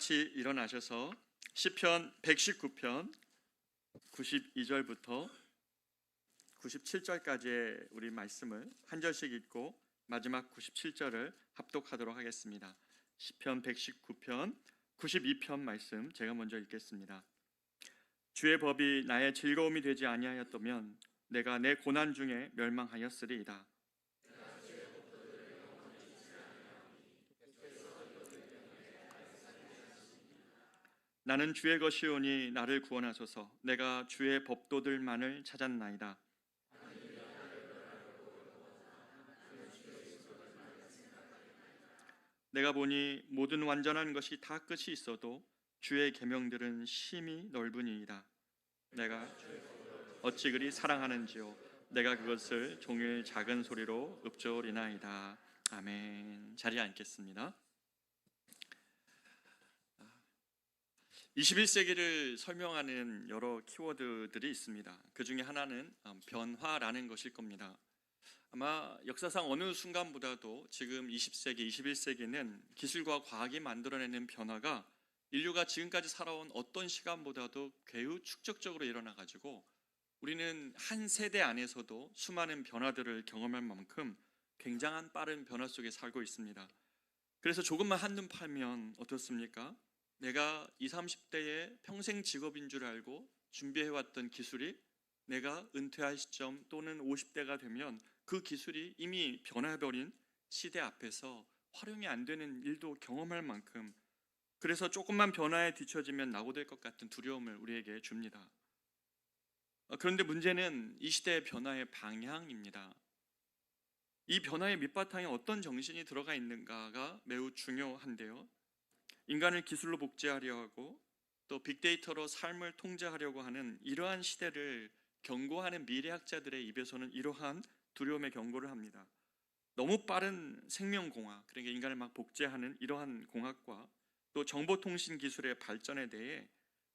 같이 일어나셔서 시편 119편 92절부터 97절까지의 우리 말씀을 한 절씩 읽고 마지막 97절을 합독하도록 하겠습니다. 시편 119편 92편 말씀 제가 먼저 읽겠습니다. 주의 법이 나의 즐거움이 되지 아니하였다면 내가 내 고난 중에 멸망하였으리이다. 나는 주의 것이오니 나를 구원하소서. 내가 주의 법도들만을 찾았나이다. 내가 보니 모든 완전한 것이 다 끝이 있어도 주의 계명들은 심히 넓으니이다. 내가 어찌 그리 사랑하는지요. 내가 그것을 종일 작은 소리로 읊조리나이다. 아멘. 자리에 앉겠습니다. 21세기를 설명하는 여러 키워드들이 있습니다. 그 중에 하나는 변화라는 것일 겁니다. 아마 역사상 어느 순간보다도 지금 20세기, 21세기는 기술과 과학이 만들어내는 변화가 인류가 지금까지 살아온 어떤 시간보다도 매우 축적적으로 일어나가지고 우리는 한 세대 안에서도 수많은 변화들을 경험할 만큼 굉장한 빠른 변화 속에 살고 있습니다. 그래서 조금만 한눈 팔면 어떻습니까? 내가 20, 30대의 평생 직업인 줄 알고 준비해왔던 기술이 내가 은퇴할 시점 또는 50대가 되면 그 기술이 이미 변해버린 시대 앞에서 활용이 안 되는 일도 경험할 만큼, 그래서 조금만 변화에 뒤처지면 낙오될 것 같은 두려움을 우리에게 줍니다. 그런데 문제는 이 시대의 변화의 방향입니다. 이 변화의 밑바탕에 어떤 정신이 들어가 있는가가 매우 중요한데요. 인간을 기술로 복제하려 하고 또 빅데이터로 삶을 통제하려고 하는 이러한 시대를 경고하는 미래학자들의 입에서는 이러한 두려움의 경고를 합니다. 너무 빠른 생명공학, 그러니까 인간을 막 복제하는 이러한 공학과 또 정보통신 기술의 발전에 대해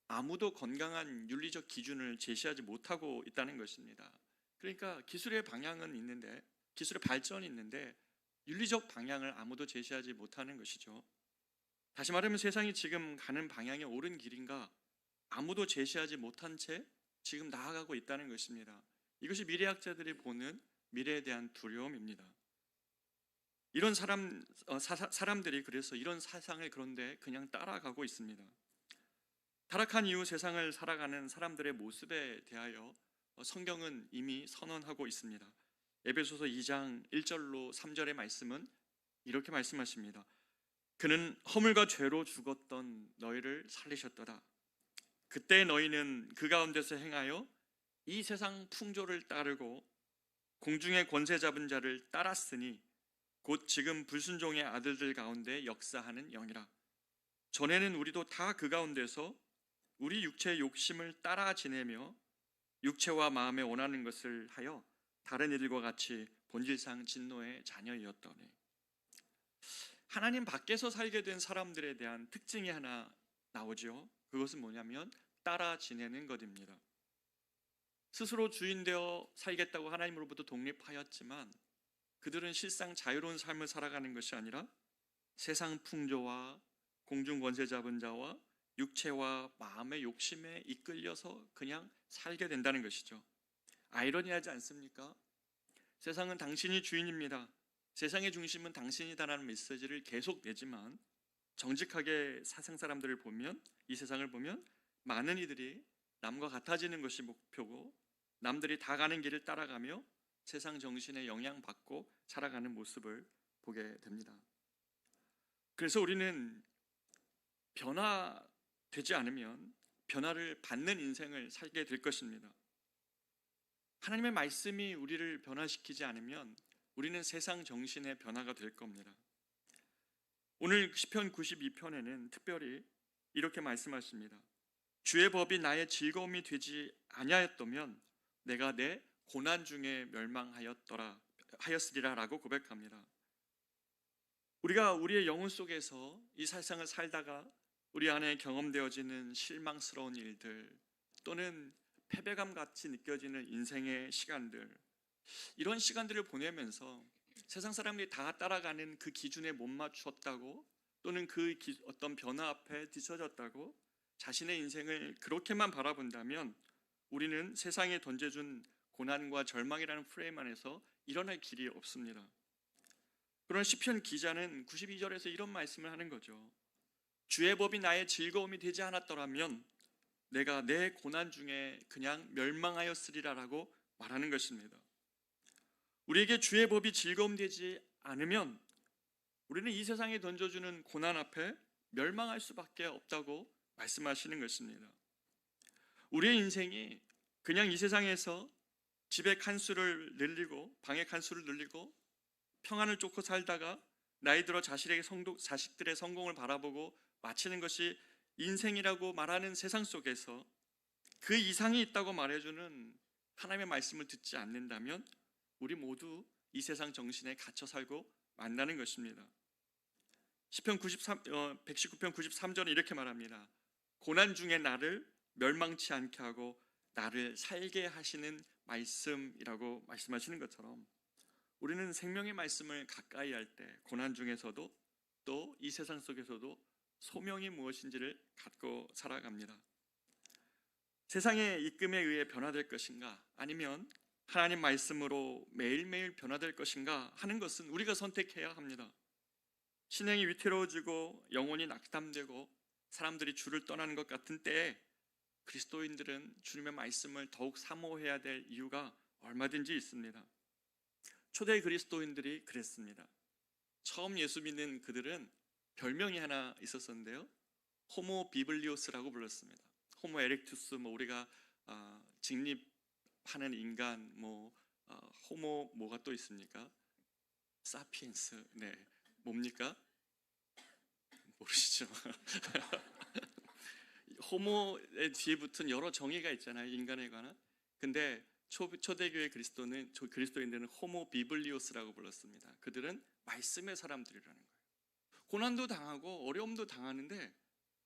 아무도 건강한 윤리적 기준을 제시하지 못하고 있다는 것입니다. 그러니까 기술의 방향은 있는데, 기술의 발전이 있는데 윤리적 방향을 아무도 제시하지 못하는 것이죠. 다시 말하면 세상이 지금 가는 방향이 옳은 길인가 아무도 제시하지 못한 채 지금 나아가고 있다는 것입니다. 이것이 미래학자들이 보는 미래에 대한 두려움입니다. 이런 사람들이 그래서 이런 사상을 그런데 그냥 따라가고 있습니다. 타락한 이후 세상을 살아가는 사람들의 모습에 대하여 성경은 이미 선언하고 있습니다. 에베소서 2장 1절로 3절의 말씀은 이렇게 말씀하십니다. 그는 허물과 죄로 죽었던 너희를 살리셨도다. 그때 너희는 그 가운데서 행하여 이 세상 풍조를 따르고 공중의 권세 잡은 자를 따랐으니 곧 지금 불순종의 아들들 가운데 역사하는 영이라. 전에는 우리도 다 그 가운데서 우리 육체의 욕심을 따라 지내며 육체와 마음에 원하는 것을 하여 다른 이들과 같이 본질상 진노의 자녀이었더니. 하나님 밖에서 살게 된 사람들에 대한 특징이 하나 나오죠. 그것은 뭐냐면 따라 지내는 것입니다. 스스로 주인 되어 살겠다고 하나님으로부터 독립하였지만 그들은 실상 자유로운 삶을 살아가는 것이 아니라 세상 풍조와 공중 권세 잡은 자와 육체와 마음의 욕심에 이끌려서 그냥 살게 된다는 것이죠. 아이러니하지 않습니까? 세상은 당신이 주인입니다. 세상의 중심은 당신이다라는 메시지를 계속 내지만 정직하게 세상 사람들을 보면, 이 세상을 보면 많은 이들이 남과 같아지는 것이 목표고 남들이 다 가는 길을 따라가며 세상 정신에 영향받고 살아가는 모습을 보게 됩니다. 그래서 우리는 변화되지 않으면 변화를 받는 인생을 살게 될 것입니다. 하나님의 말씀이 우리를 변화시키지 않으면 우리는 세상 정신의 변화가 될 겁니다. 오늘 시편 92편에는 특별히 이렇게 말씀하십니다. 주의 법이 나의 즐거움이 되지 아니하였다면 내가 내 고난 중에 멸망하였으리라 라고 고백합니다. 우리가 우리의 영혼 속에서 이 세상을 살다가 우리 안에 경험되어지는 실망스러운 일들 또는 패배감 같이 느껴지는 인생의 시간들, 이런 시간들을 보내면서 세상 사람들이 다 따라가는 그 기준에 못 맞췄다고 또는 어떤 변화 앞에 뒤처졌다고 자신의 인생을 그렇게만 바라본다면 우리는 세상에 던져준 고난과 절망이라는 프레임 안에서 일어날 길이 없습니다. 그러나 시편 기자는 92절에서 이런 말씀을 하는 거죠. 주의 법이 나의 즐거움이 되지 않았더라면 내가 내 고난 중에 그냥 멸망하였으리라라고 말하는 것입니다. 우리에게 주의 법이 즐거움되지 않으면 우리는 이 세상에 던져주는 고난 앞에 멸망할 수밖에 없다고 말씀하시는 것입니다. 우리의 인생이 그냥 이 세상에서 집의 칸수를 늘리고 방의 칸수를 늘리고 평안을 쫓고 살다가 나이 들어 자식들의 성공을 바라보고 마치는 것이 인생이라고 말하는 세상 속에서 그 이상이 있다고 말해주는 하나님의 말씀을 듣지 않는다면 우리 모두 이 세상 정신에 갇혀 살고 만나는 것입니다. 시편 119편 93절은 이렇게 말합니다. 고난 중에 나를 멸망치 않게 하고 나를 살게 하시는 말씀이라고 말씀하시는 것처럼 우리는 생명의 말씀을 가까이 할 때 고난 중에서도 또 이 세상 속에서도 소명이 무엇인지를 갖고 살아갑니다. 세상의 입김에 의해 변화될 것인가 아니면 하나님 말씀으로 매일매일 변화될 것인가 하는 것은 우리가 선택해야 합니다. 신앙이 위태로워지고 영혼이 낙담되고 사람들이 주를 떠나는 것 같은 때에 그리스도인들은 주님의 말씀을 더욱 사모해야 될 이유가 얼마든지 있습니다. 초대 그리스도인들이 그랬습니다. 처음 예수 믿는 그들은 별명이 하나 있었었는데요. 호모 비블리오스라고 불렀습니다. 호모 에렉투스, 우리가 직립하는 인간, 호모 뭐가 또 있습니까? 사피엔스, 네, 뭡니까? 모르시죠? 호모의 뒤에 붙은 여러 정의가 있잖아요, 인간에 관한. 근데 초대교회 그리스도인들은 호모 비블리오스라고 불렀습니다. 그들은 말씀의 사람들이라는 거예요. 고난도 당하고 어려움도 당하는데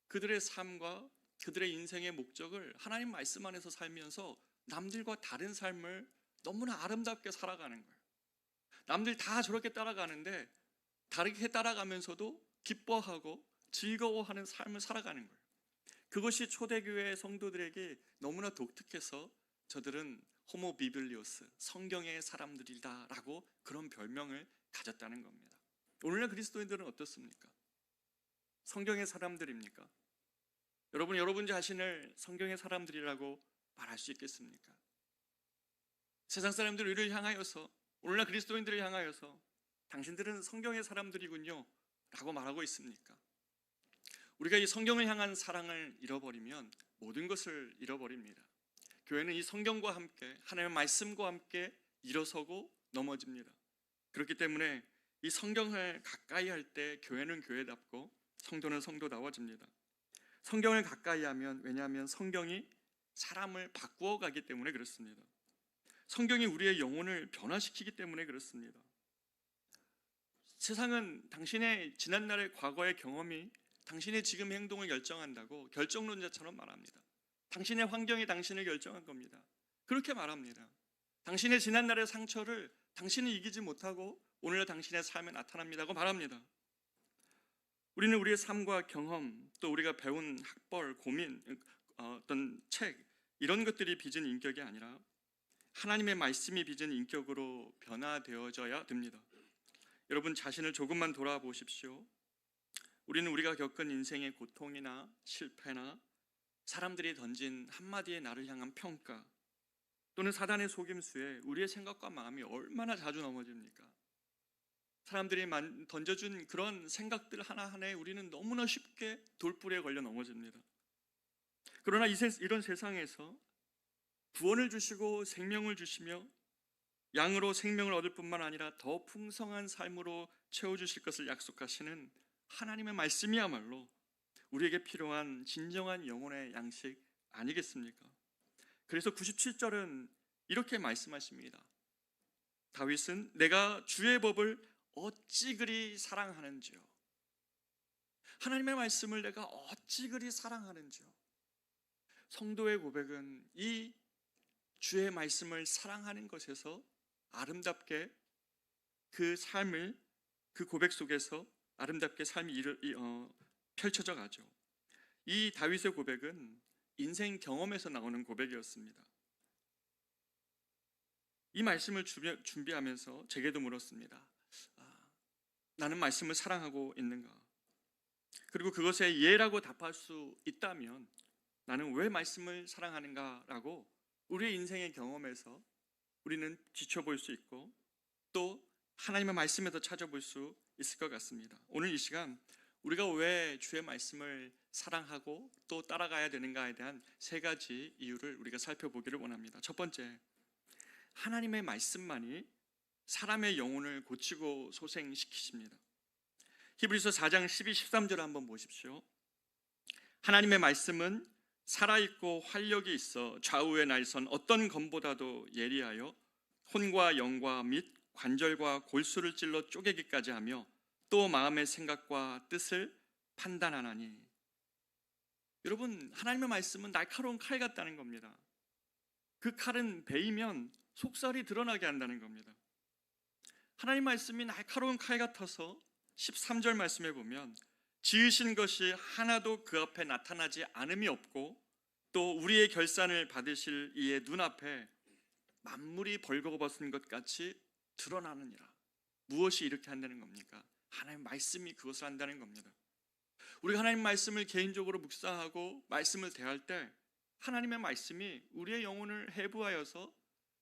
그들의 삶과 그들의 인생의 목적을 하나님 말씀 안에서 살면서 남들과 다른 삶을 너무나 아름답게 살아가는 거예요. 남들 다 저렇게 따라가는데 다르게 따라가면서도 기뻐하고 즐거워하는 삶을 살아가는 거예요. 그것이 초대교회 성도들에게 너무나 독특해서 저들은 호모 비블리오스, 성경의 사람들이다라고 그런 별명을 가졌다는 겁니다. 오늘날 그리스도인들은 어떻습니까? 성경의 사람들입니까? 여러분 자신을 성경의 사람들이라고 말할 수 있겠습니까? 세상 사람들이 우리를 향하여서, 오늘날 그리스도인들을 향하여서 당신들은 성경의 사람들이군요 라고 말하고 있습니까? 우리가 이 성경을 향한 사랑을 잃어버리면 모든 것을 잃어버립니다. 교회는 이 성경과 함께 하나님의 말씀과 함께 일어서고 넘어집니다. 그렇기 때문에 이 성경을 가까이 할 때 교회는 교회답고 성도는 성도다워집니다. 성경을 가까이 하면, 왜냐하면 성경이 사람을 바꾸어 가기 때문에 그렇습니다. 성경이 우리의 영혼을 변화시키기 때문에 그렇습니다. 세상은 당신의 지난날의 과거의 경험이 당신의 지금 행동을 결정한다고 결정론자처럼 말합니다. 당신의 환경이 당신을 결정한 겁니다. 그렇게 말합니다. 당신의 지난날의 상처를 당신은 이기지 못하고 오늘날 당신의 삶에 나타납니다고 말합니다. 우리는 우리의 삶과 경험, 또 우리가 배운 학벌, 고민, 어떤 책, 이런 것들이 빚은 인격이 아니라 하나님의 말씀이 빚은 인격으로 변화되어져야 됩니다. 여러분 자신을 조금만 돌아보십시오. 우리는 우리가 겪은 인생의 고통이나 실패나 사람들이 던진 한마디의 나를 향한 평가 또는 사단의 속임수에 우리의 생각과 마음이 얼마나 자주 넘어집니까? 사람들이 던져준 그런 생각들 하나하나에 우리는 너무나 쉽게 돌불에 걸려 넘어집니다. 그러나 이런 세상에서 구원을 주시고 생명을 주시며 양으로 생명을 얻을 뿐만 아니라 더 풍성한 삶으로 채워주실 것을 약속하시는 하나님의 말씀이야말로 우리에게 필요한 진정한 영혼의 양식 아니겠습니까? 그래서 97절은 이렇게 말씀하십니다. 다윗은 내가 주의 법을 어찌 그리 사랑하는지요. 하나님의 말씀을 내가 어찌 그리 사랑하는지요. 성도의 고백은 이 주의 말씀을 사랑하는 것에서 아름답게 그 삶을 그 고백 속에서 아름답게 삶이 펼쳐져 가죠. 이 다윗의 고백은 인생 경험에서 나오는 고백이었습니다. 이 말씀을 준비하면서 제게도 물었습니다. 나는 말씀을 사랑하고 있는가? 그리고 그것에 예라고 답할 수 있다면 나는 왜 말씀을 사랑하는가라고 우리의 인생의 경험에서 우리는 지켜볼 수 있고 또 하나님의 말씀에서 찾아볼 수 있을 것 같습니다. 오늘 이 시간 우리가 왜 주의 말씀을 사랑하고 또 따라가야 되는가에 대한 세 가지 이유를 우리가 살펴보기를 원합니다. 첫 번째, 하나님의 말씀만이 사람의 영혼을 고치고 소생시키십니다. 히브리서 4장 12, 13절 한번 보십시오. 하나님의 말씀은 살아있고 활력이 있어 좌우의 날선 어떤 검보다도 예리하여 혼과 영과 및 관절과 골수를 찔러 쪼개기까지 하며 또 마음의 생각과 뜻을 판단하나니. 여러분, 하나님의 말씀은 날카로운 칼 같다는 겁니다. 그 칼은 베이면 속살이 드러나게 한다는 겁니다. 하나님 말씀이 날카로운 칼 같아서 13절 말씀에 보면 지으신 것이 하나도 그 앞에 나타나지 않음이 없고 또 우리의 결산을 받으실 이의 눈앞에 만물이 벌거벗은 것 같이 드러나느니라. 무엇이 이렇게 한다는 겁니까? 하나님 말씀이 그것을 한다는 겁니다. 우리가 하나님 말씀을 개인적으로 묵상하고 말씀을 대할 때 하나님의 말씀이 우리의 영혼을 해부하여서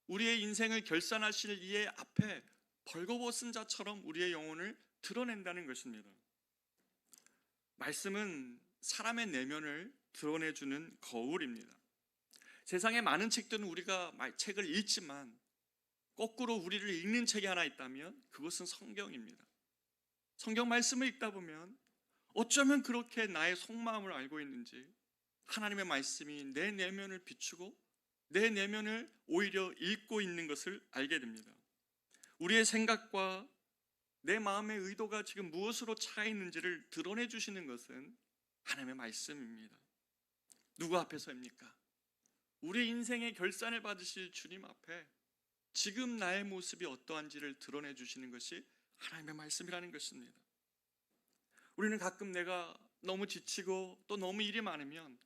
우리의 인생을 결산하실 이의 앞에 벌거벗은 자처럼 우리의 영혼을 드러낸다는 것입니다. 말씀은 사람의 내면을 드러내주는 거울입니다. 세상에 많은 책들은 우리가 책을 읽지만 거꾸로 우리를 읽는 책이 하나 있다면 그것은 성경입니다. 성경 말씀을 읽다 보면 어쩌면 그렇게 나의 속마음을 알고 있는지 하나님의 말씀이 내 내면을 비추고 내 내면을 오히려 읽고 있는 것을 알게 됩니다. 우리의 생각과 내 마음의 의도가 지금 무엇으로 차 있는지를 드러내 주시는 것은 하나님의 말씀입니다. 누구 앞에서입니까? 우리 인생의 결산을 받으실 주님 앞에 지금 나의 모습이 어떠한지를 드러내 주시는 것이 하나님의 말씀이라는 것입니다. 우리는 가끔 내가 너무 지치고 또 너무 일이 많으면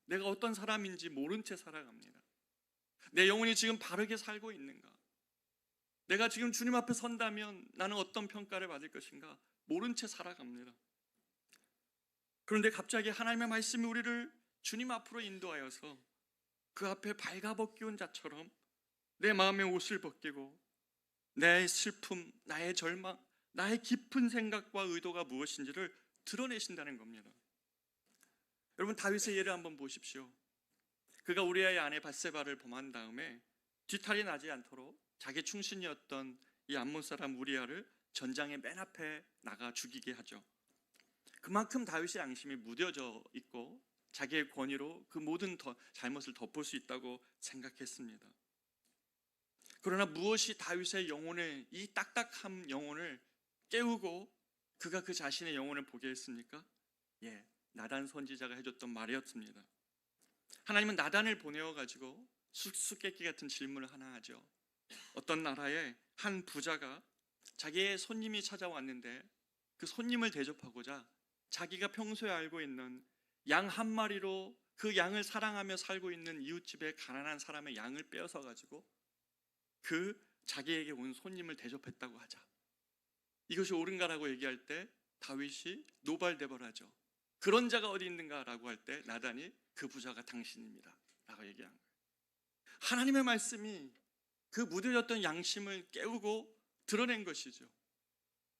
내가 어떤 사람인지 모른 채 살아갑니다. 내 영혼이 지금 바르게 살고 있는가? 내가 지금 주님 앞에 선다면 나는 어떤 평가를 받을 것인가? 모른 채 살아갑니다. 그런데 갑자기 하나님의 말씀이 우리를 주님 앞으로 인도하여서 그 앞에 발가벗기운 자처럼 내 마음의 옷을 벗기고 내 슬픔, 나의 절망, 나의 깊은 생각과 의도가 무엇인지를 드러내신다는 겁니다. 여러분, 다윗의 예를 한번 보십시오. 그가 우리아의 아내 밧세바를 범한 다음에 뒤탈이 나지 않도록 자기 충신이었던 이 암몬 사람 우리아를 전장의 맨 앞에 나가 죽이게 하죠. 그만큼 다윗의 양심이 무뎌져 있고 자기의 권위로 그 모든 잘못을 덮을 수 있다고 생각했습니다. 그러나 무엇이 다윗의 영혼을, 이 딱딱한 영혼을 깨우고 그가 그 자신의 영혼을 보게 했습니까? 나단 선지자가 해줬던 말이었습니다. 하나님은 나단을 보내어 가지고 수수께끼 같은 질문을 하나 하죠. 어떤 나라의 한 부자가 자기의 손님이 찾아왔는데 그 손님을 대접하고자 자기가 평소에 알고 있는 양 한 마리로 그 양을 사랑하며 살고 있는 이웃집의 가난한 사람의 양을 빼앗아 가지고 그 자기에게 온 손님을 대접했다고 하자. 이것이 옳은가라고 얘기할 때 다윗이 노발대발하죠. 그런 자가 어디 있는가라고 할 때 나단이 그 부자가 당신입니다 라고 얘기한 거예요. 하나님의 말씀이 그 무뎌졌던 양심을 깨우고 드러낸 것이죠.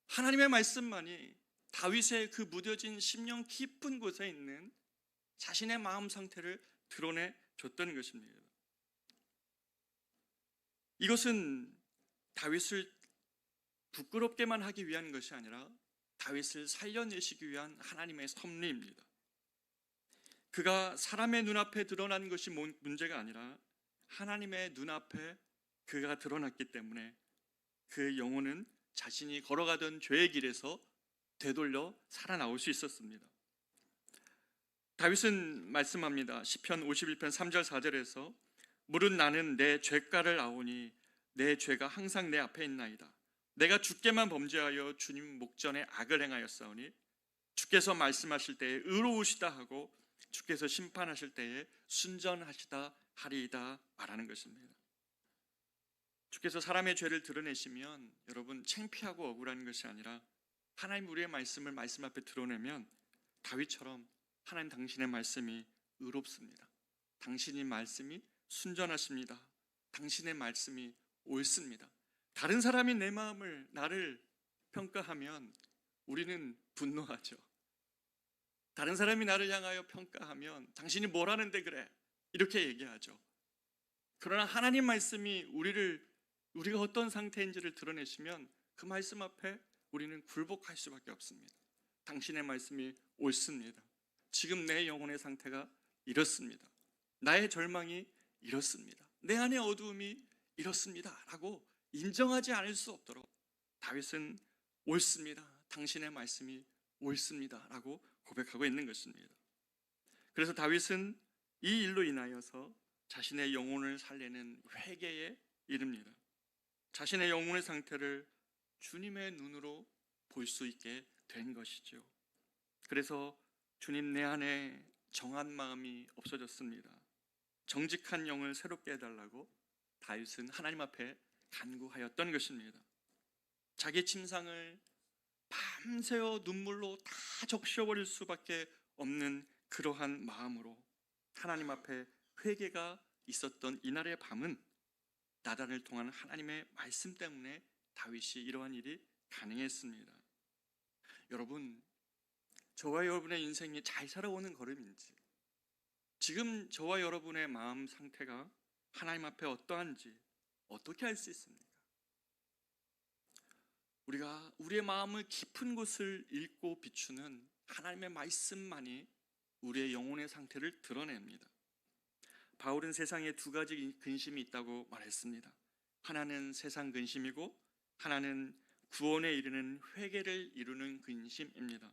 하나님의 말씀만이 다윗의 그 무뎌진 심령 깊은 곳에 있는 자신의 마음 상태를 드러내 줬던 것입니다. 이것은 다윗을 부끄럽게만 하기 위한 것이 아니라 다윗을 살려내시기 위한 하나님의 섭리입니다. 그가 사람의 눈앞에 드러난 것이 문제가 아니라 하나님의 눈앞에 그가 드러났기 때문에 그 영혼은 자신이 걸어가던 죄의 길에서 되돌려 살아나올 수 있었습니다. 다윗은 말씀합니다. 시편 51편 3절 4절에서 무릇 나는 내 죄가를 아오니 내 죄가 항상 내 앞에 있나이다. 내가 주께만 범죄하여 주님 목전에 악을 행하였사오니 주께서 말씀하실 때에 의로우시다 하고 주께서 심판하실 때에 순전하시다 하리이다 말하는 것입니다. 주께서 사람의 죄를 드러내시면 여러분 창피하고 억울한 것이 아니라 하나님 우리의 말씀을 말씀 앞에 드러내면 다윗처럼 하나님 당신의 말씀이 의롭습니다. 당신의 말씀이 순전하십니다. 당신의 말씀이 옳습니다. 다른 사람이 내 마음을 나를 평가하면 우리는 분노하죠. 다른 사람이 나를 향하여 평가하면 당신이 뭘 하는데 그래? 이렇게 얘기하죠. 그러나 하나님 말씀이 우리가 어떤 상태인지를 드러내시면 그 말씀 앞에 우리는 굴복할 수밖에 없습니다. 당신의 말씀이 옳습니다. 지금 내 영혼의 상태가 이렇습니다. 나의 절망이 이렇습니다. 내 안의 어두움이 이렇습니다 라고 인정하지 않을 수 없도록 다윗은 옳습니다. 당신의 말씀이 옳습니다 라고 고백하고 있는 것입니다. 그래서 다윗은 이 일로 인하여서 자신의 영혼을 살리는 회개에 이릅니다. 자신의 영혼의 상태를 주님의 눈으로 볼 수 있게 된 것이죠. 그래서 주님 내 안에 정한 마음이 없어졌습니다. 정직한 영을 새롭게 해달라고 다윗은 하나님 앞에 간구하였던 것입니다. 자기 침상을 밤새워 눈물로 다 적셔버릴 수밖에 없는 그러한 마음으로 하나님 앞에 회개가 있었던 이날의 밤은 나단을 통한 하나님의 말씀 때문에 다윗이 이러한 일이 가능했습니다. 여러분, 저와 여러분의 인생이 잘 살아오는 걸음인지, 지금 저와 여러분의 마음 상태가 하나님 앞에 어떠한지 어떻게 알 수 있습니까? 우리가 우리의 마음을 깊은 곳을 읽고 비추는 하나님의 말씀만이 우리의 영혼의 상태를 드러냅니다. 바울은 세상에 두 가지 근심이 있다고 말했습니다. 하나는 세상 근심이고 하나는 구원에 이르는 회개를 이루는 근심입니다.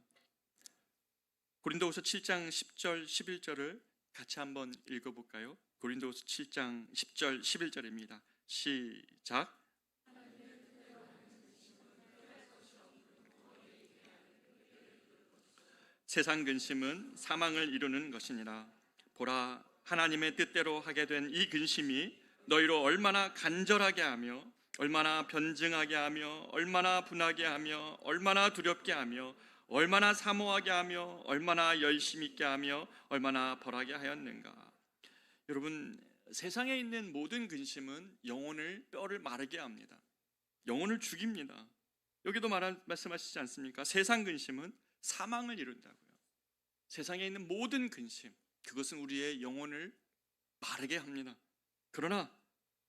고린도후서 7장 10절 11절을 같이 한번 읽어볼까요? 고린도후서 7장 10절 11절입니다. 시작. 세상 근심은 사망을 이루는 것이니라. 보라, 하나님의 뜻대로 하게 된 이 근심이 너희로 얼마나 간절하게 하며 얼마나 변증하게 하며 얼마나 분하게 하며 얼마나 두렵게 하며 얼마나 사모하게 하며 얼마나 열심히 있게 하며 얼마나 벌하게 하였는가. 여러분, 세상에 있는 모든 근심은 영혼을 뼈를 마르게 합니다. 영혼을 죽입니다. 여기도 말씀하시지 않습니까? 세상 근심은 사망을 이룬다고요. 세상에 있는 모든 근심, 그것은 우리의 영혼을 마르게 합니다. 그러나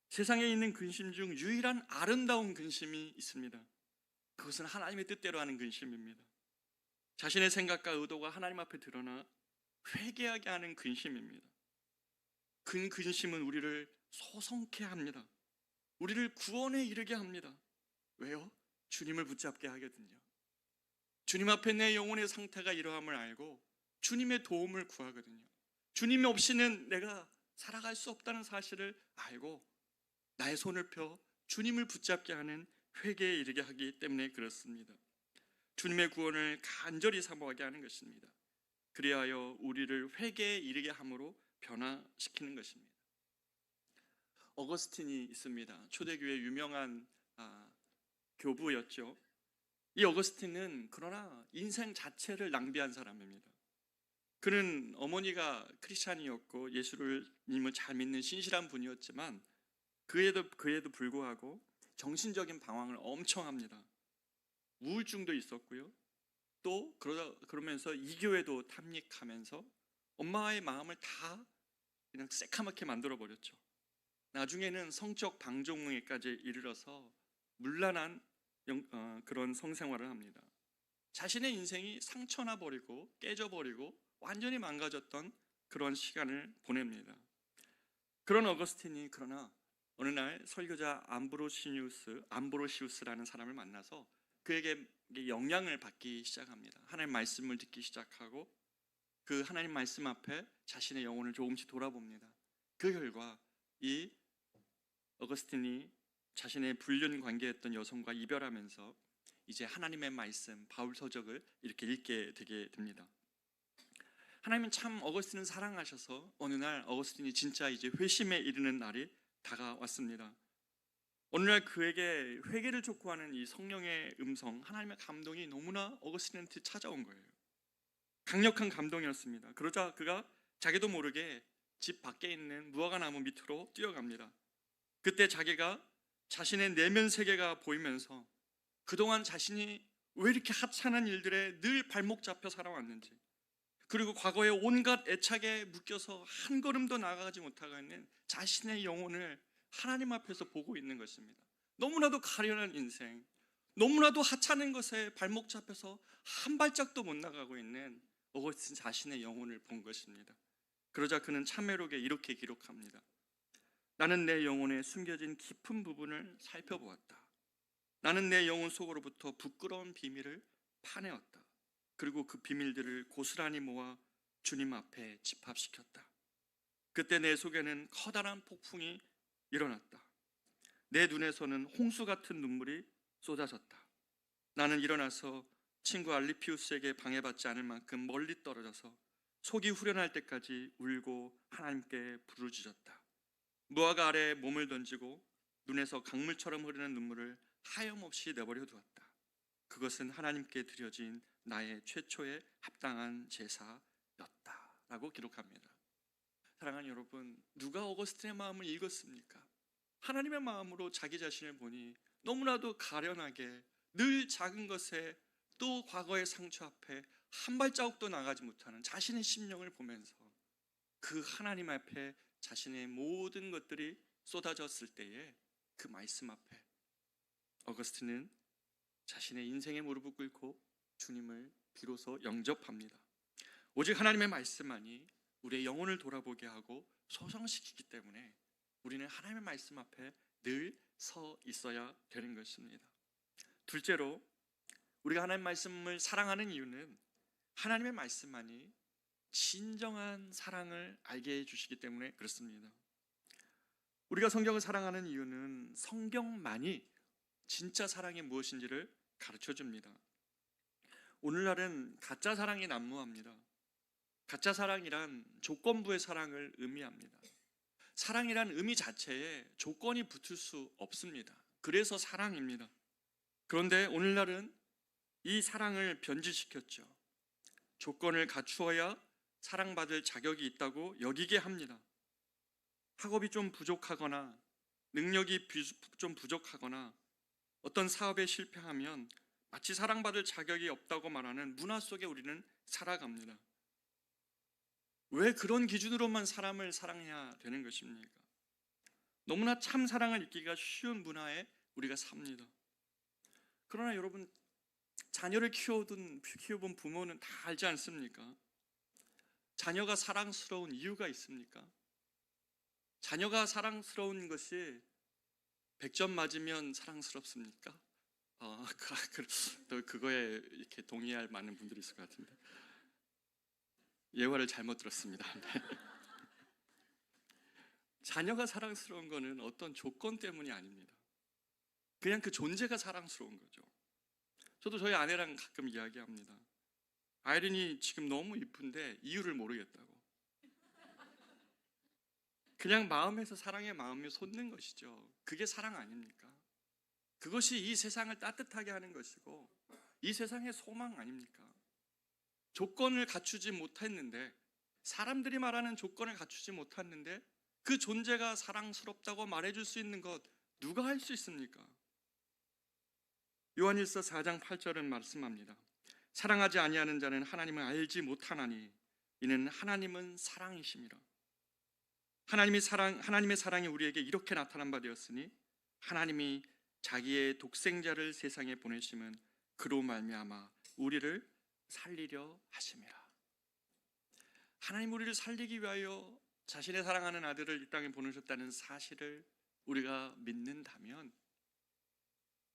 세상에 있는 근심 중 유일한 아름다운 근심이 있습니다. 그것은 하나님의 뜻대로 하는 근심입니다. 자신의 생각과 의도가 하나님 앞에 드러나 회개하게 하는 근심입니다. 그 근심은 우리를 소성케 합니다. 우리를 구원에 이르게 합니다. 왜요? 주님을 붙잡게 하거든요. 주님 앞에 내 영혼의 상태가 이러함을 알고 주님의 도움을 구하거든요. 주님 없이는 내가 살아갈 수 없다는 사실을 알고 나의 손을 펴 주님을 붙잡게 하는 회개에 이르게 하기 때문에 그렇습니다. 주님의 구원을 간절히 사모하게 하는 것입니다. 그리하여 우리를 회개에 이르게 함으로 변화시키는 것입니다. 어거스틴이 있습니다. 초대교회 유명한 교부였죠. 이 어거스틴은 그러나 인생 자체를 낭비한 사람입니다. 그는 어머니가 크리스찬이었고 예수님을 잘 믿는 신실한 분이었지만 그에도 불구하고 정신적인 방황을 엄청 합니다. 우울증도 있었고요. 또 그러면서 이교회도 탐닉하면서 엄마의 마음을 다 그냥 새카맣게 만들어버렸죠. 나중에는 성적 방종에까지 이르러서 문란한 그런 성생활을 합니다. 자신의 인생이 상처나 버리고 깨져버리고 완전히 망가졌던 그런 시간을 보냅니다. 그런 어거스틴이 그러나 어느 날 설교자 암브로시우스라는 사람을 만나서 그에게 영향을 받기 시작합니다. 하나님 말씀을 듣기 시작하고 그 하나님 말씀 앞에 자신의 영혼을 조금씩 돌아봅니다. 그 결과 이 어거스틴이 자신의 불륜 관계였던 여성과 이별하면서 이제 하나님의 말씀 바울 서적을 이렇게 읽게 되게 됩니다. 하나님은 참 어거스틴을 사랑하셔서 어느 날 어거스틴이 진짜 이제 회심에 이르는 날이 다가왔습니다. 어느 날 그에게 회개를 촉구하는 이 성령의 음성, 하나님의 감동이 너무나 어거스틴한테 찾아온 거예요. 강력한 감동이었습니다. 그러자 그가 자기도 모르게 집 밖에 있는 무화과나무 밑으로 뛰어갑니다. 그때 자기가 자신의 내면 세계가 보이면서 그동안 자신이 왜 이렇게 하찮은 일들에 늘 발목 잡혀 살아왔는지, 그리고 과거의 온갖 애착에 묶여서 한 걸음도 나아가지 못하고 있는 자신의 영혼을 하나님 앞에서 보고 있는 것입니다. 너무나도 가련한 인생, 너무나도 하찮은 것에 발목 잡혀서 한 발짝도 못 나가고 있는 어거스틴 자신의 영혼을 본 것입니다. 그러자 그는 참회록에 이렇게 기록합니다. 나는 내 영혼에 숨겨진 깊은 부분을 살펴보았다. 나는 내 영혼 속으로부터 부끄러운 비밀을 파내었다. 그리고 그 비밀들을 고스란히 모아 주님 앞에 집합시켰다. 그때 내 속에는 커다란 폭풍이 일어났다. 내 눈에서는 홍수 같은 눈물이 쏟아졌다. 나는 일어나서 친구 알리피우스에게 방해받지 않을 만큼 멀리 떨어져서 속이 후련할 때까지 울고 하나님께 부르짖었다. 무화과 아래에 몸을 던지고 눈에서 강물처럼 흐르는 눈물을 하염없이 내버려 두었다. 그것은 하나님께 드려진 나의 최초의 합당한 제사였다 라고 기록합니다. 사랑하는 여러분, 누가 어거스틴의 마음을 읽었습니까? 하나님의 마음으로 자기 자신을 보니 너무나도 가련하게 늘 작은 것에 또 과거의 상처 앞에 한 발자국도 나가지 못하는 자신의 심령을 보면서 그 하나님 앞에 자신의 모든 것들이 쏟아졌을 때에 그 말씀 앞에 어거스틴은 자신의 인생의 무릎을 꿇고 주님을 비로소 영접합니다. 오직 하나님의 말씀만이 우리의 영혼을 돌아보게 하고 소성시키기 때문에 우리는 하나님의 말씀 앞에 늘 서 있어야 되는 것입니다. 둘째로, 우리가 하나님의 말씀을 사랑하는 이유는 하나님의 말씀만이 진정한 사랑을 알게 해주시기 때문에 그렇습니다. 우리가 성경을 사랑하는 이유는 성경만이 진짜 사랑이 무엇인지를 가르쳐 줍니다. 오늘날은 가짜 사랑이 난무합니다. 가짜 사랑이란 조건부의 사랑을 의미합니다. 사랑이란 의미 자체에 조건이 붙을 수 없습니다. 그래서 사랑입니다. 그런데 오늘날은 이 사랑을 변질시켰죠. 조건을 갖추어야 사랑받을 자격이 있다고 여기게 합니다. 학업이 좀 부족하거나 능력이 좀 부족하거나 어떤 사업에 실패하면 마치 사랑받을 자격이 없다고 말하는 문화 속에 우리는 살아갑니다. 왜 그런 기준으로만 사람을 사랑해야 되는 것입니까? 너무나 참 사랑을 잊기가 쉬운 문화에 우리가 삽니다. 그러나 여러분, 자녀를 키워본 부모는 다 알지 않습니까? 자녀가 사랑스러운 이유가 있습니까? 자녀가 사랑스러운 것이 100점 맞으면 사랑스럽습니까? 그거에 이렇게 동의할 많은 분들이 있을 것 같은데 예화를 잘못 들었습니다. 자녀가 사랑스러운 거는 어떤 조건 때문이 아닙니다. 그냥 그 존재가 사랑스러운 거죠. 저도 저희 아내랑 가끔 이야기합니다. 아이린이 지금 너무 이쁜데 이유를 모르겠다고. 그냥 마음에서 사랑의 마음이 솟는 것이죠. 그게 사랑 아닙니까? 그것이 이 세상을 따뜻하게 하는 것이고 이 세상의 소망 아닙니까? 조건을 갖추지 못했는데, 사람들이 말하는 조건을 갖추지 못했는데 그 존재가 사랑스럽다고 말해줄 수 있는 것 누가 할 수 있습니까? 요한일서 4장 8절은 말씀합니다. 사랑하지 아니하는 자는 하나님을 알지 못하나니 이는 하나님은 사랑이심이라. 하나님의 사랑이 우리에게 이렇게 나타난 바 되었으니 하나님이 자기의 독생자를 세상에 보내심은 그로 말미암아 우리를 살리려 하심이라. 하나님 우리를 살리기 위하여 자신의 사랑하는 아들을 이 땅에 보내셨다는 사실을 우리가 믿는다면,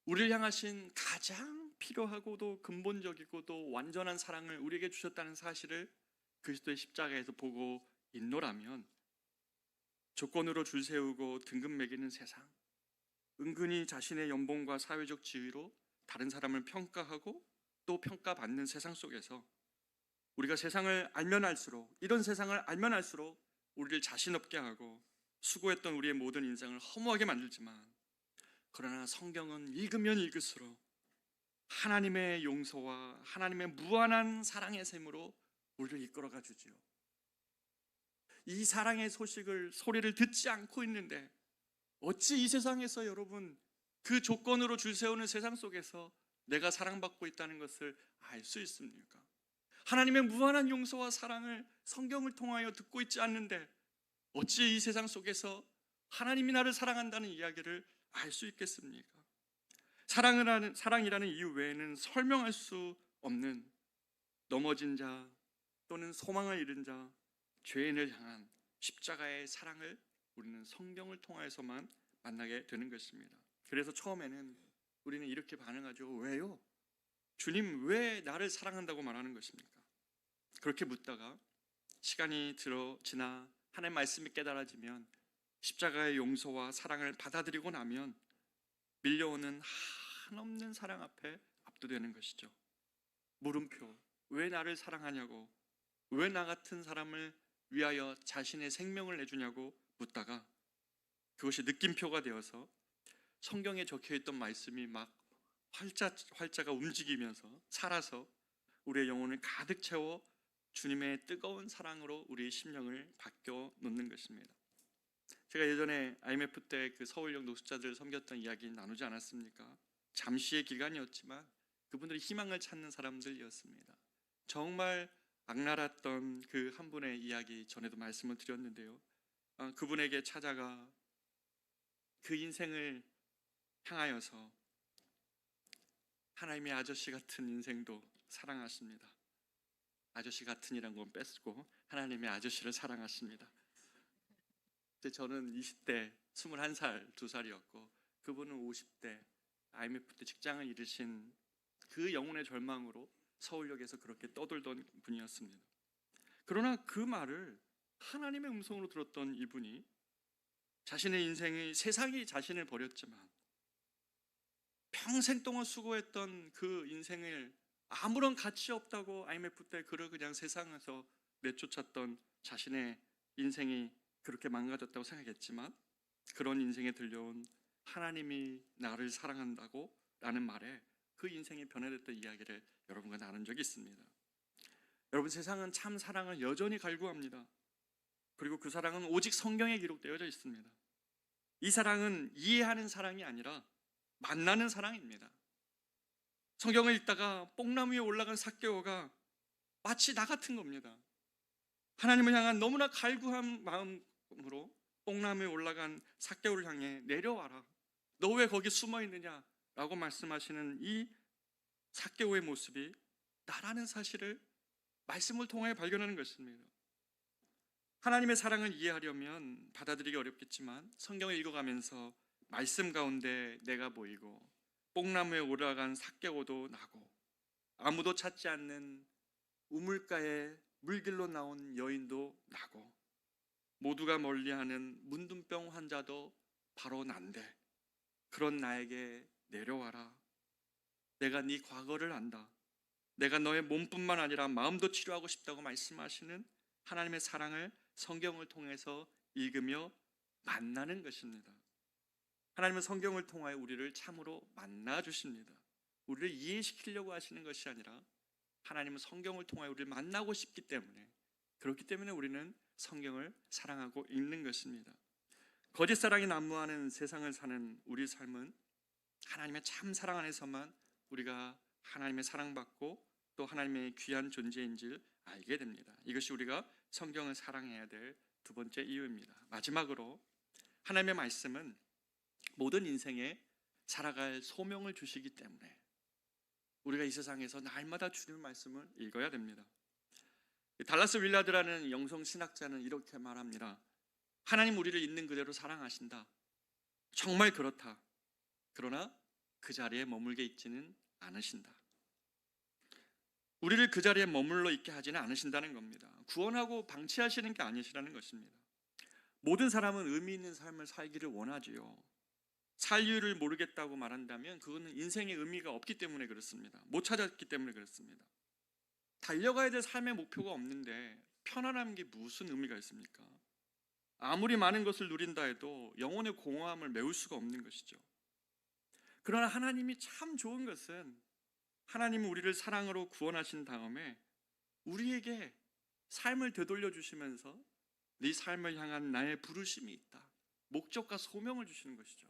우리를 향하신 가장 필요하고도 근본적이고도 완전한 사랑을 우리에게 주셨다는 사실을 그리스도의 십자가에서 보고 있노라면, 조건으로 줄 세우고 등급 매기는 세상, 은근히 자신의 연봉과 사회적 지위로 다른 사람을 평가하고 또 평가받는 세상 속에서 우리가 세상을 알면 알수록, 이런 세상을 알면 알수록 우리를 자신 없게 하고 수고했던 우리의 모든 인생을 허무하게 만들지만, 그러나 성경은 읽으면 읽을수록 하나님의 용서와 하나님의 무한한 사랑의 셈으로 우리를 이끌어가 주지요. 이 사랑의 소리를 듣지 않고 있는데 어찌 이 세상에서 여러분, 그 조건으로 줄 세우는 세상 속에서 내가 사랑받고 있다는 것을 알 수 있습니까? 하나님의 무한한 용서와 사랑을 성경을 통하여 듣고 있지 않는데 어찌 이 세상 속에서 하나님이 나를 사랑한다는 이야기를 알 수 있겠습니까? 사랑이라는 이유 외에는 설명할 수 없는 넘어진 자 또는 소망을 잃은 자, 죄인을 향한 십자가의 사랑을 우리는 성경을 통해서만 만나게 되는 것입니다. 그래서 처음에는 우리는 이렇게 반응하죠. 왜요? 주님, 왜 나를 사랑한다고 말하는 것입니까? 그렇게 묻다가 시간이 지나 하나님의 말씀이 깨달아지면, 십자가의 용서와 사랑을 받아들이고 나면 밀려오는 한없는 사랑 앞에 압도되는 것이죠. 물음표, 왜 나를 사랑하냐고, 왜 나 같은 사람을 위하여 자신의 생명을 내주냐고 묻다가 그것이 느낌표가 되어서 성경에 적혀있던 말씀이 막 활자가 움직이면서 살아서 우리의 영혼을 가득 채워 주님의 뜨거운 사랑으로 우리의 심령을 바뀌어 놓는 것입니다. 제가 예전에 IMF 때 그 서울역 노숙자들을 섬겼던 이야기 나누지 않았습니까? 잠시의 기간이었지만 그분들이 희망을 찾는 사람들이었습니다. 정말 악랄했던 그 한 분의 이야기 전에도 말씀을 드렸는데요. 그분에게 찾아가 그 인생을 향하여서 하나님의 아저씨 같은 인생도 사랑하십니다. 아저씨 같은이란 건 뺐고 하나님의 아저씨를 사랑하십니다. 저는 20대 21살, 2살이었고 그분은 50대 IMF 때 직장을 잃으신 그 영혼의 절망으로 서울역에서 그렇게 떠돌던 분이었습니다. 그러나 그 말을 하나님의 음성으로 들었던 이분이 자신의 인생이, 세상이 자신을 버렸지만 평생 동안 수고했던 그 인생을 아무런 가치 없다고 IMF 때 그를 그냥 세상에서 내쫓았던 자신의 인생이 그렇게 망가졌다고 생각했지만, 그런 인생에 들려온 하나님이 나를 사랑한다고 라는 말에 그 인생이 변화됐던 이야기를 여러분과 나눈 적이 있습니다. 여러분, 세상은 참 사랑을 여전히 갈구합니다. 그리고 그 사랑은 오직 성경에 기록되어져 있습니다. 이 사랑은 이해하는 사랑이 아니라 만나는 사랑입니다. 성경을 읽다가 뽕나무 위에 올라간 삭개오가 마치 나 같은 겁니다. 하나님을 향한 너무나 갈구한 마음으로 뽕나무에 올라간 삭개오를 향해 내려와라, 너 왜 거기 숨어 있느냐 라고 말씀하시는 이 삭개오의 모습이 나라는 사실을 말씀을 통해 발견하는 것입니다. 하나님의 사랑을 이해하려면 받아들이기 어렵겠지만 성경을 읽어가면서 말씀 가운데 내가 보이고 뽕나무에 올라간 삭개오도 나고 아무도 찾지 않는 우물가에 물길로 나온 여인도 나고 모두가 멀리하는 문둥병 환자도 바로 난데, 그런 나에게 내려와라. 내가 네 과거를 안다. 내가 너의 몸뿐만 아니라 마음도 치료하고 싶다고 말씀하시는 하나님의 사랑을 성경을 통해서 읽으며 만나는 것입니다. 하나님은 성경을 통하여 우리를 참으로 만나 주십니다. 우리를 이해시키려고 하시는 것이 아니라 하나님은 성경을 통하여 우리를 만나고 싶기 때문에, 그렇기 때문에 우리는 성경을 사랑하고 읽는 것입니다. 거짓 사랑이 난무하는 세상을 사는 우리 삶은 하나님의 참 사랑 안에서만 우리가 하나님의 사랑받고 또 하나님의 귀한 존재인 줄 알게 됩니다. 이것이 우리가 성경을 사랑해야 될 두 번째 이유입니다. 마지막으로, 하나님의 말씀은 모든 인생에 살아갈 소명을 주시기 때문에 우리가 이 세상에서 날마다 주님의 말씀을 읽어야 됩니다. 달라스 윌라드라는 영성 신학자는 이렇게 말합니다. 하나님 우리를 있는 그대로 사랑하신다. 정말 그렇다. 그러나 그 자리에 머물게 있지는 않으신다. 우리를 그 자리에 머물러 있게 하지는 않으신다는 겁니다. 구원하고 방치하시는 게 아니시라는 것입니다. 모든 사람은 의미 있는 삶을 살기를 원하지요. 살 이유를 모르겠다고 말한다면 그거는 인생의 의미가 없기 때문에 그렇습니다. 못 찾았기 때문에 그렇습니다. 달려가야 될 삶의 목표가 없는데 편안한 게 무슨 의미가 있습니까? 아무리 많은 것을 누린다 해도 영혼의 공허함을 메울 수가 없는 것이죠. 그러나 하나님이 참 좋은 것은 하나님은 우리를 사랑으로 구원하신 다음에 우리에게 삶을 되돌려 주시면서 네 삶을 향한 나의 부르심이 있다, 목적과 소명을 주시는 것이죠.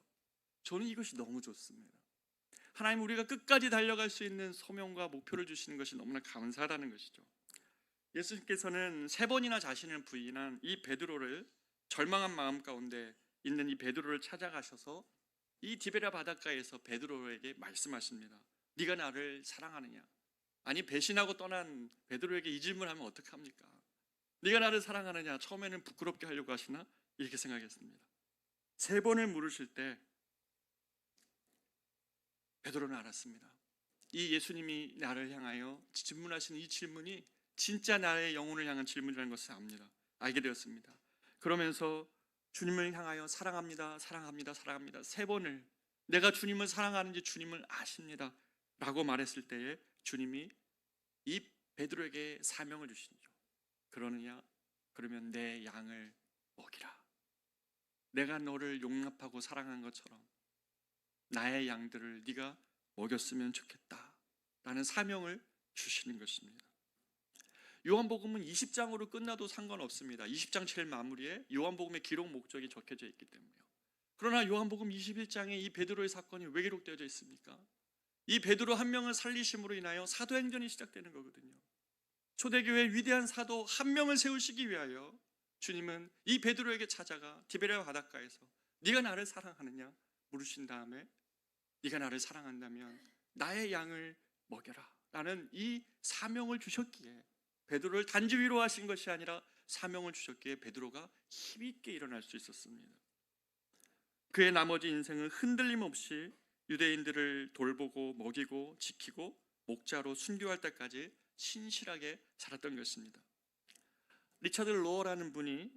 저는 이것이 너무 좋습니다. 하나님, 우리가 끝까지 달려갈 수 있는 소명과 목표를 주시는 것이 너무나 감사하다는 것이죠. 예수님께서는 3번이나 자신을 부인한 이 베드로를, 절망한 마음 가운데 있는 이 베드로를 찾아가셔서 이 디베랴 바닷가에서 베드로에게 말씀하십니다. 네가 나를 사랑하느냐? 아니, 배신하고 떠난 베드로에게 이 질문하면 어떡합니까? 네가 나를 사랑하느냐? 처음에는 부끄럽게 하려고 하시나? 이렇게 생각했습니다. 3번을 물으실 때 베드로는 알았습니다. 이 예수님이 나를 향하여 질문하시는 이 질문이 진짜 나의 영혼을 향한 질문이라는 것을 알게 되었습니다. 그러면서 주님을 향하여 사랑합니다, 사랑합니다, 사랑합니다 3번을, 내가 주님을 사랑하는지 주님을 아십니다 라고 말했을 때에 주님이 이 베드로에게 사명을 주시죠. 그러느냐? 그러면 내 양을 먹이라. 내가 너를 용납하고 사랑한 것처럼 나의 양들을 네가 먹였으면 좋겠다 라는 사명을 주시는 것입니다. 요한복음은 20장으로 끝나도 상관없습니다. 20장 제일 마무리에 요한복음의 기록 목적이 적혀져 있기 때문에요. 그러나 요한복음 21장에 이 베드로의 사건이 왜 기록되어져 있습니까? 이 베드로 한 명을 살리심으로 인하여 사도행전이 시작되는 거거든요. 초대교회의 위대한 사도 한 명을 세우시기 위하여 주님은 이 베드로에게 찾아가 디베랴 바닷가에서 네가 나를 사랑하느냐 물으신 다음에 네가 나를 사랑한다면 나의 양을 먹여라 라는 이 사명을 주셨기에, 베드로를 단지 위로하신 것이 아니라 사명을 주셨기에 베드로가 힘있게 일어날 수 있었습니다. 그의 나머지 인생은 흔들림 없이 유대인들을 돌보고 먹이고 지키고 목자로 순교할 때까지 신실하게 살았던 것입니다. 리처드 로어라는 분이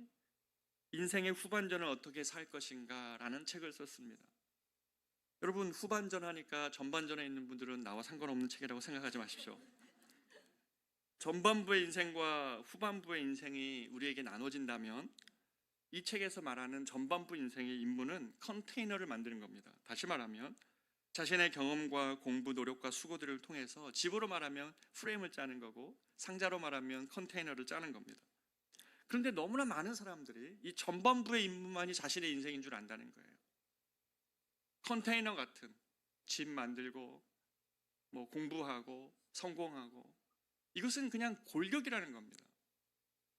인생의 후반전을 어떻게 살 것인가 라는 책을 썼습니다. 여러분, 후반전 하니까 전반전에 있는 분들은 나와 상관없는 책이라고 생각하지 마십시오. 전반부의 인생과 후반부의 인생이 우리에게 나눠진다면 이 책에서 말하는 전반부 인생의 임무는 컨테이너를 만드는 겁니다. 다시 말하면 자신의 경험과 공부, 노력과 수고들을 통해서 집으로 말하면 프레임을 짜는 거고, 상자로 말하면 컨테이너를 짜는 겁니다. 그런데 너무나 많은 사람들이 이 전반부의 임무만이 자신의 인생인 줄 안다는 거예요. 컨테이너 같은 집 만들고 공부하고 성공하고, 이것은 그냥 골격이라는 겁니다.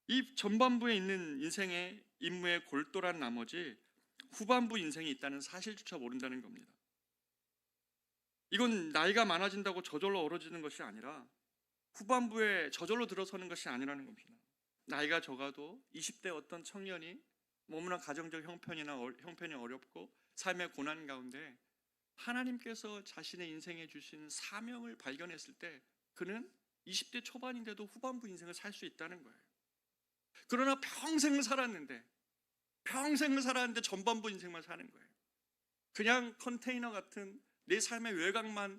이 전반부에 있는 인생의 임무에 골똘한 나머지 후반부 인생이 있다는 사실조차 모른다는 겁니다. 이건 나이가 많아진다고 저절로 얼어지는 것이 아니라 후반부에 저절로 들어서는 것이 아니라는 겁니다. 나이가 적어도 20대 어떤 청년이 너무나 가정적 형편이 어렵고 삶의 고난 가운데 하나님께서 자신의 인생에 주신 사명을 발견했을 때 그는 20대 초반인데도 후반부 인생을 살 수 있다는 거예요. 그러나 평생을 살았는데 전반부 인생만 사는 거예요. 그냥 컨테이너 같은 내 삶의 외곽만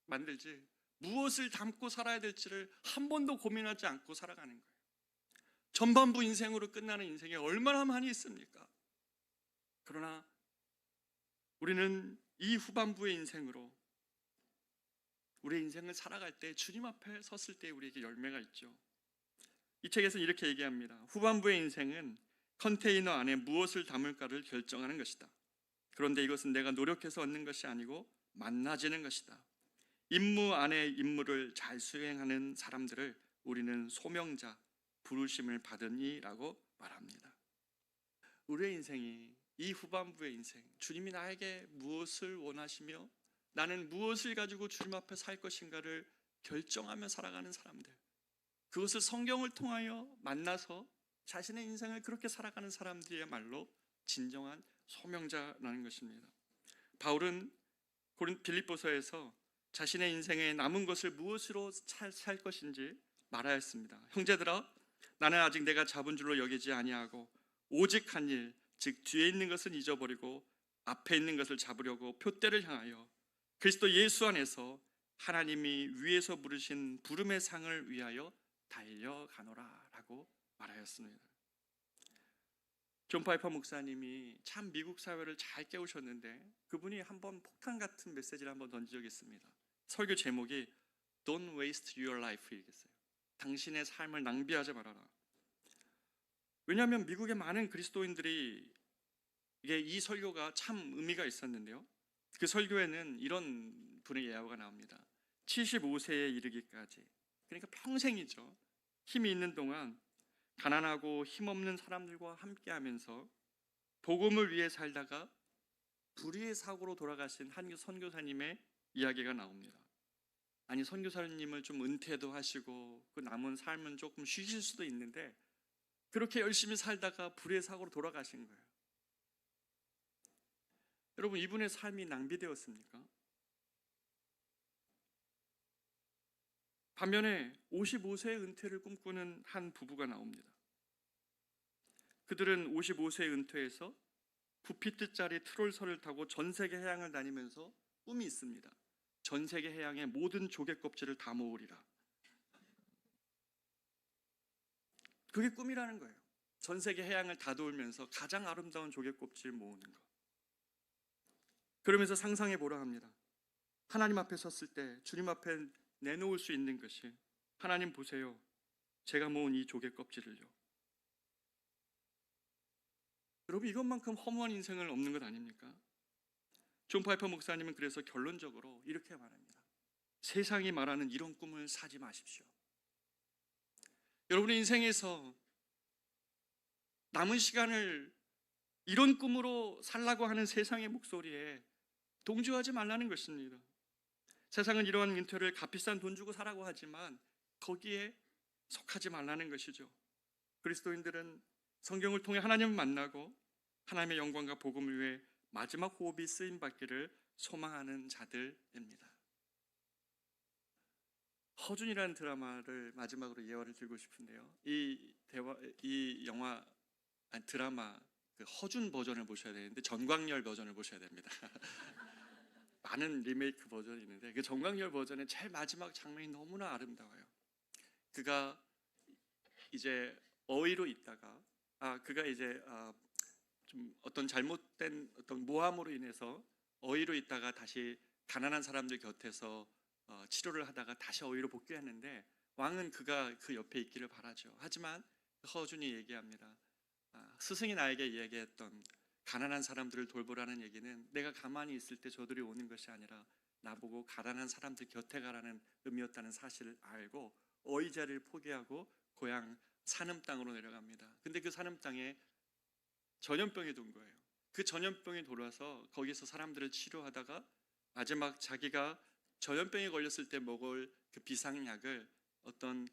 만들지 무엇을 담고 살아야 될지를 한 번도 고민하지 않고 살아가는 거예요. 전반부 인생으로 끝나는 인생이 얼마나 많이 있습니까? 그러나 우리는 이 후반부의 인생으로 우리의 인생을 살아갈 때 주님 앞에 섰을 때 우리에게 열매가 있죠. 이 책에서는 이렇게 얘기합니다. 후반부의 인생은 컨테이너 안에 무엇을 담을까를 결정하는 것이다. 그런데 이것은 내가 노력해서 얻는 것이 아니고 만나지는 것이다. 임무 안에 임무를 잘 수행하는 사람들을 우리는 소명자, 부르심을 받으니라고 말합니다. 우리의 인생이, 이 후반부의 인생, 주님이 나에게 무엇을 원하시며 나는 무엇을 가지고 주님 앞에 살 것인가를 결정하며 살아가는 사람들, 그것을 성경을 통하여 만나서 자신의 인생을 그렇게 살아가는 사람들이야말로 진정한 소명자라는 것입니다. 바울은 빌립보서에서 자신의 인생에 남은 것을 무엇으로 살 것인지 말하였습니다. 형제들아, 나는 아직 내가 잡은 줄로 여기지 아니하고 오직 한 일, 즉 뒤에 있는 것은 잊어버리고 앞에 있는 것을 잡으려고 표대를 향하여 그리스도 예수 안에서 하나님이 위에서 부르신 부름의 상을 위하여 달려가노라 라고 말하였습니다. 존 파이퍼 목사님이 참 미국 사회를 잘 깨우셨는데 그분이 한번 폭탄 같은 메시지를 한번 던진 적이 있습니다. 설교 제목이 Don't waste your life 이겠어요. 당신의 삶을 낭비하지 말아라. 왜냐하면 미국의 많은 그리스도인들이 이 설교가 참 의미가 있었는데요. 그 설교에는 이런 분의 예화가 나옵니다. 75세에 이르기까지, 그러니까 평생이죠. 힘이 있는 동안 가난하고 힘없는 사람들과 함께하면서 복음을 위해 살다가 불의의 사고로 돌아가신 한 선교사님의 이야기가 나옵니다. 아니, 선교사님을 좀 은퇴도 하시고 그 남은 삶은 조금 쉬실 수도 있는데 그렇게 열심히 살다가 불의의 사고로 돌아가신 거예요. 여러분, 이분의 삶이 낭비되었습니까? 반면에 55세의 은퇴를 꿈꾸는 한 부부가 나옵니다. 그들은 55세의 은퇴에서 9피트짜리 트롤선을 타고 전 세계 해양을 다니면서 꿈이 있습니다. 전 세계 해양의 모든 조개 껍질을 다 모으리라. 그게 꿈이라는 거예요. 전 세계 해양을 다 돌면서 가장 아름다운 조개 껍질 모으는 거. 그러면서 상상해 보라 합니다. 하나님 앞에 섰을 때 주님 앞에 내놓을 수 있는 것이, 하나님 보세요, 제가 모은 이 조개 껍질을요. 여러분, 이것만큼 허무한 인생은 없는 것 아닙니까? 존 파이퍼 목사님은 그래서 결론적으로 이렇게 말합니다. 세상이 말하는 이런 꿈을 사지 마십시오. 여러분의 인생에서 남은 시간을 이런 꿈으로 살라고 하는 세상의 목소리에 동조하지 말라는 것입니다. 세상은 이러한 은퇴를 값비싼 돈 주고 사라고 하지만 거기에 속하지 말라는 것이죠. 그리스도인들은 성경을 통해 하나님을 만나고 하나님의 영광과 복음을 위해 마지막 호흡이 쓰임받기를 소망하는 자들입니다. 허준이라는 드라마를 마지막으로 예화를 들고 싶은데요. 이 영화, 드라마 그 허준 버전을 보셔야 되는데 전광열 버전을 보셔야 됩니다. 많은 리메이크 버전이 있는데 그 전광열 버전의 제일 마지막 장면이 너무나 아름다워요. 그가 이제 어휘로 있다가 좀 어떤 잘못된 어떤 모함으로 인해서 어휘로 있다가 다시 가난한 사람들 곁에서 치료를 하다가 다시 어휘로 복귀하는데 왕은 그가 그 옆에 있기를 바라죠. 하지만 허준이 얘기합니다. 스승이 나에게 얘기했던 가난한 사람들을 돌보라는 얘기는 내가 가만히 있을 때 저들이 오는 것이 아니라 나보고 가난한 사람들 곁에 가라는 의미였다는 사실을 알고 어휘 자리를 포기하고 고향 산음 땅으로 내려갑니다. 근데 그 산음 땅에 전염병이 돈 거예요. 그 전염병이 돌아서 거기서 사람들을 치료하다가 마지막 자기가 전염병에 걸렸을 때 먹을 그 비상약을 어떤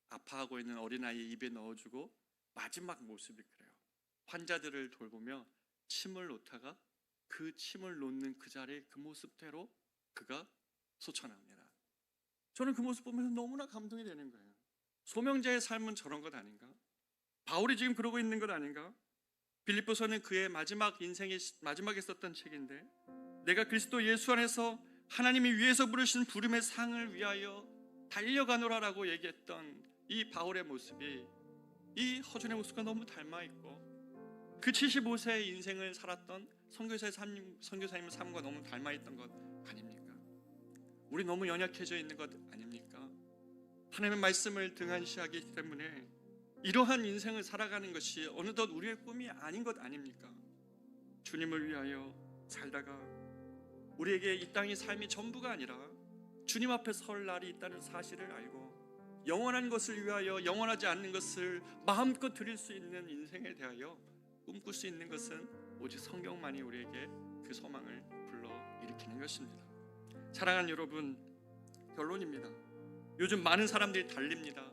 아파하고 있는 어린아이 입에 넣어주고 마지막 모습이 그래요. 환자들을 돌보며 침을 놓다가 그 침을 놓는 그 자리, 그 모습대로 그가 솟아납니다. 저는 그 모습 보면서 너무나 감동이 되는 거예요. 소명자의 삶은 저런 것 아닌가? 바울이 지금 그러고 있는 것 아닌가? 빌립보서는 그의 마지막에 썼던 책인데, 내가 그리스도 예수 안에서 하나님이 위에서 부르신 부름의 상을 위하여 달려가노라라고 얘기했던 이 바울의 모습이 이 허준의 모습과 너무 닮아있고 그 75세의 인생을 살았던 선교사님의 삶과 너무 닮아있던 것 아닙니까? 우리 너무 연약해져 있는 것 아닙니까? 하나님의 말씀을 등한시하기 때문에 이러한 인생을 살아가는 것이 어느덧 우리의 꿈이 아닌 것 아닙니까? 주님을 위하여 살다가 우리에게 이 땅의 삶이 전부가 아니라 주님 앞에 설 날이 있다는 사실을 알고 영원한 것을 위하여 영원하지 않는 것을 마음껏 드릴 수 있는 인생에 대하여 꿈꿀 수 있는 것은 오직 성경만이 우리에게 그 소망을 불러일으키는 것입니다. 사랑하는 여러분, 결론입니다. 요즘 많은 사람들이 달립니다.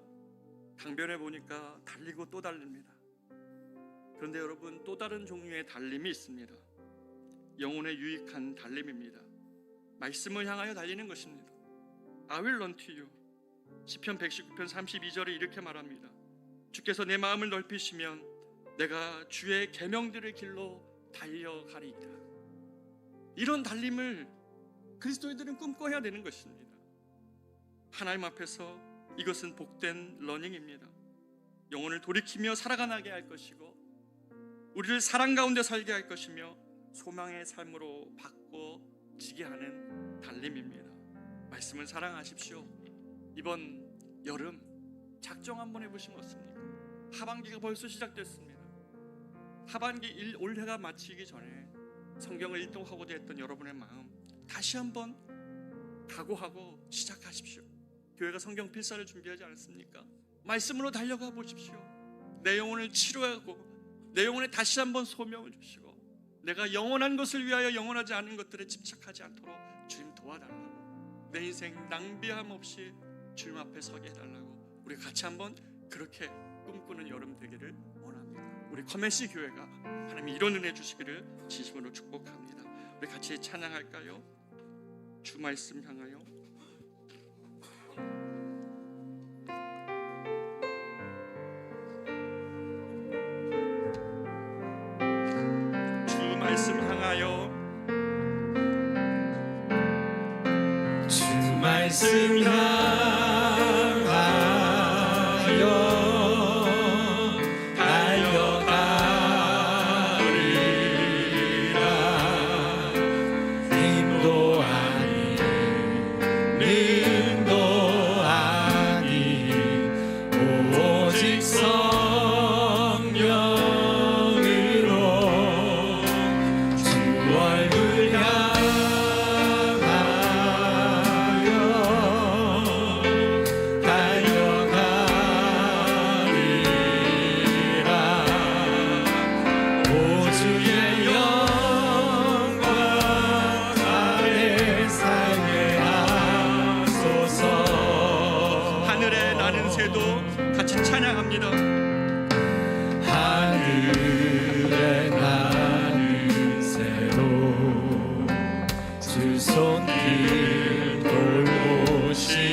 강변에 보니까 달리고 또 달립니다. 그런데 여러분, 또 다른 종류의 달림이 있습니다. 영혼에 유익한 달림입니다. 말씀을 향하여 달리는 것입니다. I will run to you. 시편 119편 32절에 이렇게 말합니다. 주께서 내 마음을 넓히시면 내가 주의 계명들의 길로 달려가리이다. 이런 달림을 그리스도인들은 꿈꿔야 되는 것입니다. 하나님 앞에서 이것은 복된 러닝입니다. 영혼을 돌이키며 살아가게 할 것이고 우리를 사랑 가운데 살게 할 것이며 소망의 삶으로 바꿔지게 하는 달림입니다. 말씀을 사랑하십시오. 이번 여름 작정 한번 해보시면 어떻습니까? 하반기가 벌써 시작됐습니다. 하반기 올해가 마치기 전에 성경을 읽도록하고자 했던 여러분의 마음 다시 한번 각오하고 시작하십시오. 교회가 성경 필사를 준비하지 않았습니까? 말씀으로 달려가 보십시오. 내 영혼을 치료하고 내 영혼에 다시 한번 소명을 주시고 내가 영원한 것을 위하여 영원하지 않은 것들에 집착하지 않도록 주님 도와달라고, 내 인생 낭비함 없이 주님 앞에 서게 해달라고 우리 같이 한번 그렇게 꿈꾸는 여름 되기를 원합니다. 우리 커맨시 교회가 하나님이 이런 은혜 주시기를 진심으로 축복합니다. 우리 같이 찬양할까요? 주 말씀 향하여. 주 말씀 향하여. 주 말씀 향하여 달려가리라. 힘도 아니 능도 아니 오직 성령으로 주 얼굴 같이 찬양합니다. 하늘에 나는 새도 주 손길 돌보시네.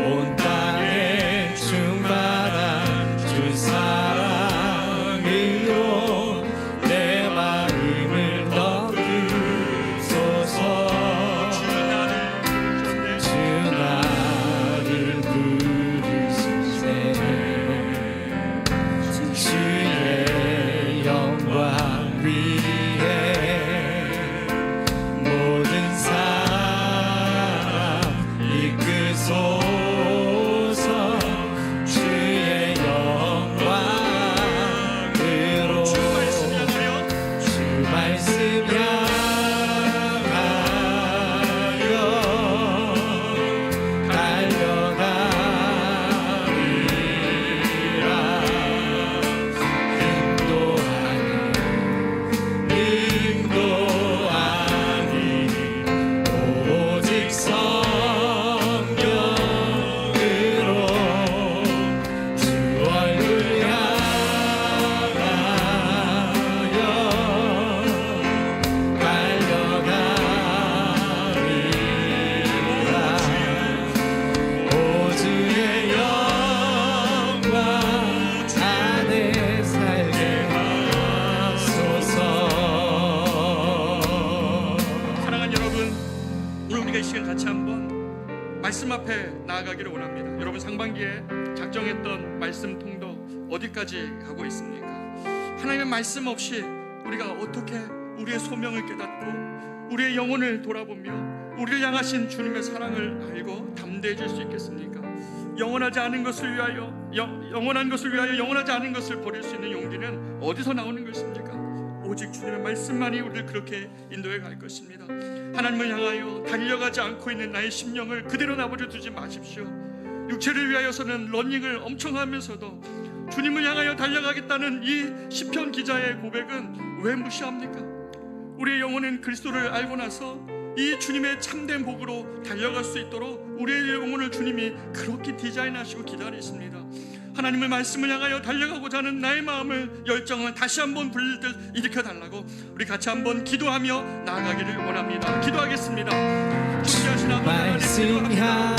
온 땅에 충만한 주 사랑으로 내 마음을 넣으소서. 주의 영광 위에 모든 사람 이끄소서. 주의 영광으로 주 말씀 향하여 달려가리라. 힘도 아니 능도 아니 오직 성령으로 주 얼굴 향하여 달려가리라. 오 주의 영광 안에 살게 하소서. 사랑하는 여러분, 오늘 우리가 이 시간 같이 한번 말씀 앞에 나아가기를 원합니다. 여러분 상반기에 작정했던 말씀 통도 어디까지 가고 있습니까? 하나님의 말씀 없이 우리가 어떻게 우리의 소명을 깨닫고 우리의 영혼을 돌아보며 우리를 향하신 주님의 사랑을 알고 담대해질 수 있겠습니까? 영원하지 않은 것을 위하여 영원한 것을 위하여 영원하지 않은 것을 버릴 수 있는 용기는 어디서 나오는 것입니까? 오직 주님의 말씀만이 우리를 그렇게 인도해 갈 것입니다. 하나님을 향하여 달려가지 않고 있는 나의 심령을 그대로 내버려 두지 마십시오. 육체를 위하여서는 러닝을 엄청 하면서도 주님을 향하여 달려가겠다는 이 시편 기자의 고백은 왜 무시합니까? 우리의 영혼은 그리스도를 알고 나서 이 주님의 참된 복으로 달려갈 수 있도록 우리의 영혼을 주님이 그렇게 디자인하시고 기다리십니다. 하나님의 말씀을 향하여 달려가고자 하는 나의 마음을, 열정을 다시 한번 불들 일으켜달라고 우리 같이 한번 기도하며 나아가기를 원합니다. 기도하겠습니다. 말씀 향